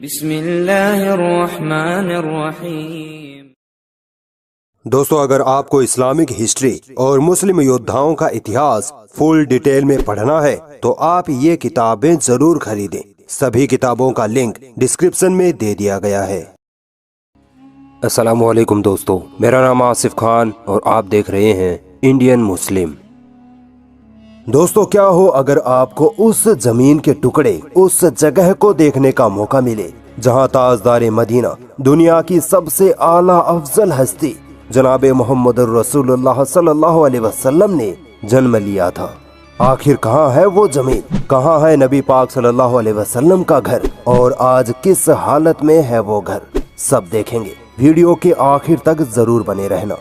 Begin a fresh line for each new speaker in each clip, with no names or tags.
بسم اللہ الرحمن الرحیم۔
دوستو، اگر آپ کو اسلامک ہسٹری اور مسلم یودھاؤں کا اتہاس فل ڈیٹیل میں پڑھنا ہے تو آپ یہ کتابیں ضرور خریدیں۔ سبھی کتابوں کا لنک ڈسکرپشن میں دے دیا گیا ہے۔ السلام علیکم دوستو، میرا نام آصف خان اور آپ دیکھ رہے ہیں انڈین مسلم۔ دوستو، کیا ہو اگر آپ کو اس زمین کے ٹکڑے، اس جگہ کو دیکھنے کا موقع ملے جہاں تاجدار مدینہ، دنیا کی سب سے اعلیٰ افضل ہستی جناب محمد رسول اللہ صلی اللہ علیہ وسلم نے جنم لیا تھا۔ آخر کہاں ہے وہ زمین؟ کہاں ہے نبی پاک صلی اللہ علیہ وسلم کا گھر؟ اور آج کس حالت میں ہے وہ گھر؟ سب دیکھیں گے، ویڈیو کے آخر تک ضرور بنے رہنا۔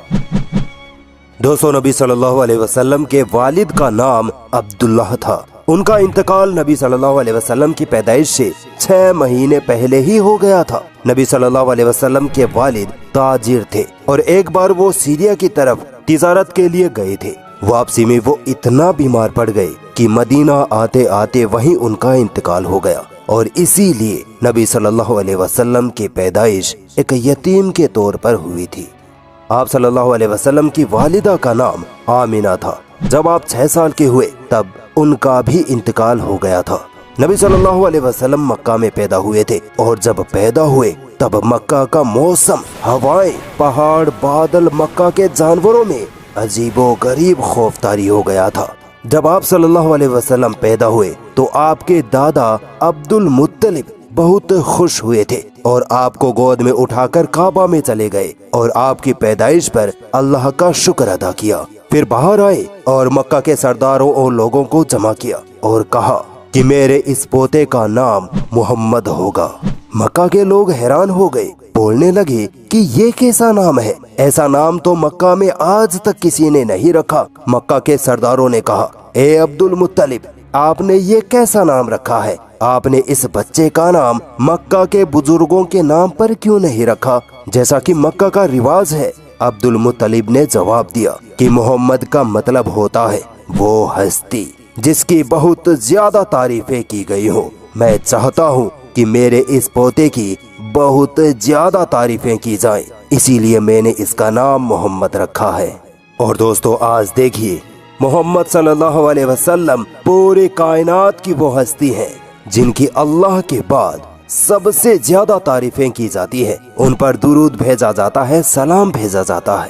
دوستو، نبی صلی اللہ علیہ وسلم کے والد کا نام عبداللہ تھا۔ ان کا انتقال نبی صلی اللہ علیہ وسلم کی پیدائش سے 6 مہینے پہلے ہی ہو گیا تھا۔ نبی صلی اللہ علیہ وسلم کے والد تاجر تھے اور ایک بار وہ سیریا کی طرف تجارت کے لیے گئے تھے۔ واپسی میں وہ اتنا بیمار پڑ گئے کہ مدینہ آتے آتے وہیں ان کا انتقال ہو گیا، اور اسی لیے نبی صلی اللہ علیہ وسلم کی پیدائش ایک یتیم کے طور پر ہوئی تھی۔ آپ صلی اللہ علیہ وسلم کی والدہ کا نام آمینہ تھا۔ جب آپ 6 سال کے ہوئے تب ان کا بھی انتقال ہو گیا تھا۔ نبی صلی اللہ علیہ وسلم مکہ میں پیدا ہوئے تھے، اور جب پیدا ہوئے تب مکہ کا موسم، ہوائیں، پہاڑ، بادل، مکہ کے جانوروں میں عجیب و غریب خوف طاری ہو گیا تھا۔ جب آپ صلی اللہ علیہ وسلم پیدا ہوئے تو آپ کے دادا عبد المطلب بہت خوش ہوئے تھے اور آپ کو گود میں اٹھا کر کعبہ میں چلے گئے اور آپ کی پیدائش پر اللہ کا شکر ادا کیا۔ پھر باہر آئے اور مکہ کے سرداروں اور لوگوں کو جمع کیا اور کہا کہ میرے اس پوتے کا نام محمد ہوگا۔ مکہ کے لوگ حیران ہو گئے، بولنے لگے کہ یہ کیسا نام ہے؟ ایسا نام تو مکہ میں آج تک کسی نے نہیں رکھا۔ مکہ کے سرداروں نے کہا، اے عبد المطلب، آپ نے یہ کیسا نام رکھا ہے؟ آپ نے اس بچے کا نام مکہ کے بزرگوں کے نام پر کیوں نہیں رکھا جیسا کہ مکہ کا رواج ہے؟ عبد المطلب نے جواب دیا کہ محمد کا مطلب ہوتا ہے وہ ہستی جس کی بہت زیادہ تعریفیں کی گئی ہوں۔ میں چاہتا ہوں کہ میرے اس پوتے کی بہت زیادہ تعریفیں کی جائیں، اسی لیے میں نے اس کا نام محمد رکھا ہے۔ اور دوستو، آج دیکھیے، محمد صلی اللہ علیہ وسلم پورے کائنات کی وہ ہستی ہے جن کی اللہ کے بعد سب سے زیادہ تعریفیں کی جاتی ہے۔ ان پر درود بھیجا جاتا ہے، سلام بھیجا جاتا ہے۔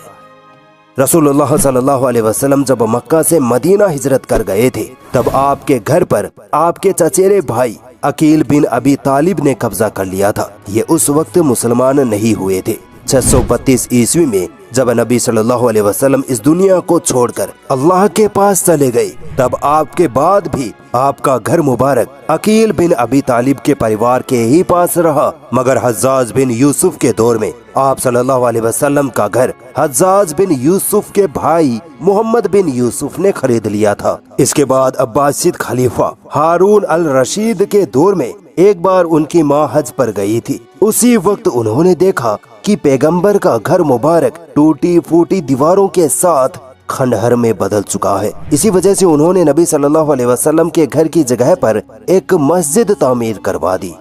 رسول اللہ صلی اللہ علیہ وسلم جب مکہ سے مدینہ ہجرت کر گئے تھے تب آپ کے گھر پر آپ کے چچیرے بھائی عقیل بن ابی طالب نے قبضہ کر لیا تھا۔ یہ اس وقت مسلمان نہیں ہوئے تھے۔ 632 عیسوی میں جب نبی صلی اللہ علیہ وسلم اس دنیا کو چھوڑ کر اللہ کے پاس چلے گئے تب آپ کے بعد بھی آپ کا گھر مبارک عقیل بن ابی طالب کے پریوار کے ہی پاس رہا، مگر حجاج بن یوسف کے دور میں آپ صلی اللہ علیہ وسلم کا گھر حجاج بن یوسف کے بھائی محمد بن یوسف نے خرید لیا تھا۔ اس کے بعد عباسید خلیفہ ہارون الرشید کے دور میں ایک بار ان کی ماں حج پر گئی تھی۔ اسی وقت انہوں نے دیکھا کہ پیغمبر کا گھر مبارک ٹوٹی پھوٹی دیواروں کے ساتھ کھنڈہر میں بدل چکا ہے۔ اسی وجہ سے انہوں نے نبی صلی اللہ علیہ وسلم کے گھر کی جگہ پر ایک مسجد تعمیر کروا دی۔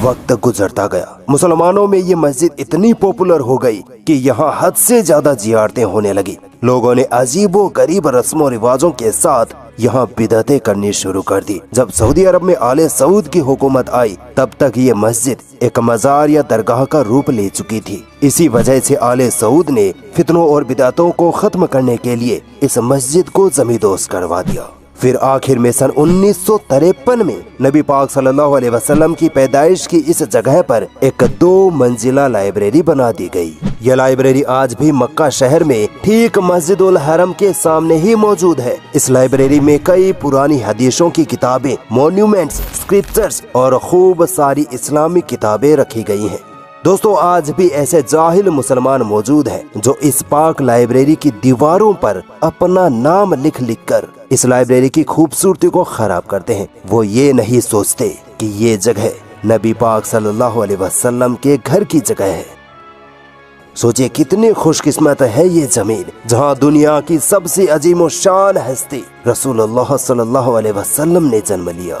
وقت گزرتا گیا، مسلمانوں میں یہ مسجد اتنی پاپولر ہو گئی کہ یہاں حد سے زیادہ زیارتیں ہونے لگی۔ لوگوں نے عجیب و غریب رسم و رواجوں کے ساتھ یہاں بدعتیں کرنی شروع کر دی۔ جب سعودی عرب میں آل سعود کی حکومت آئی تب تک یہ مسجد ایک مزار یا درگاہ کا روپ لے چکی تھی۔ اسی وجہ سے آل سعود نے فتنوں اور بدعتوں کو ختم کرنے کے لیے اس مسجد کو زمیندوز کروا دیا۔ پھر آخر میں سن 1953 میں نبی پاک صلی اللہ علیہ وسلم کی پیدائش کی اس جگہ پر ایک 2 منزلہ لائبریری بنا دی گئی۔ یہ لائبریری آج بھی مکہ شہر میں ٹھیک مسجد الحرم کے سامنے ہی موجود ہے۔ اس لائبریری میں کئی پرانی حدیثوں کی کتابیں، مونیومنٹس، اسکرپچرز اور خوب ساری اسلامی کتابیں رکھی گئی ہیں۔ دوستو، آج بھی ایسے جاہل مسلمان موجود ہیں جو اس پاک لائبریری کی دیواروں پر اپنا نام لکھ کر اس لائبریری کی خوبصورتی کو خراب کرتے ہیں۔ وہ یہ نہیں سوچتے کہ یہ جگہ نبی پاک صلی اللہ علیہ وسلم کے گھر کی جگہ ہے۔ سوچے کتنی خوش قسمت ہے یہ زمین جہاں دنیا کی سب سے عظیم و شان ہستی رسول اللہ صلی اللہ علیہ وسلم نے جنم لیا۔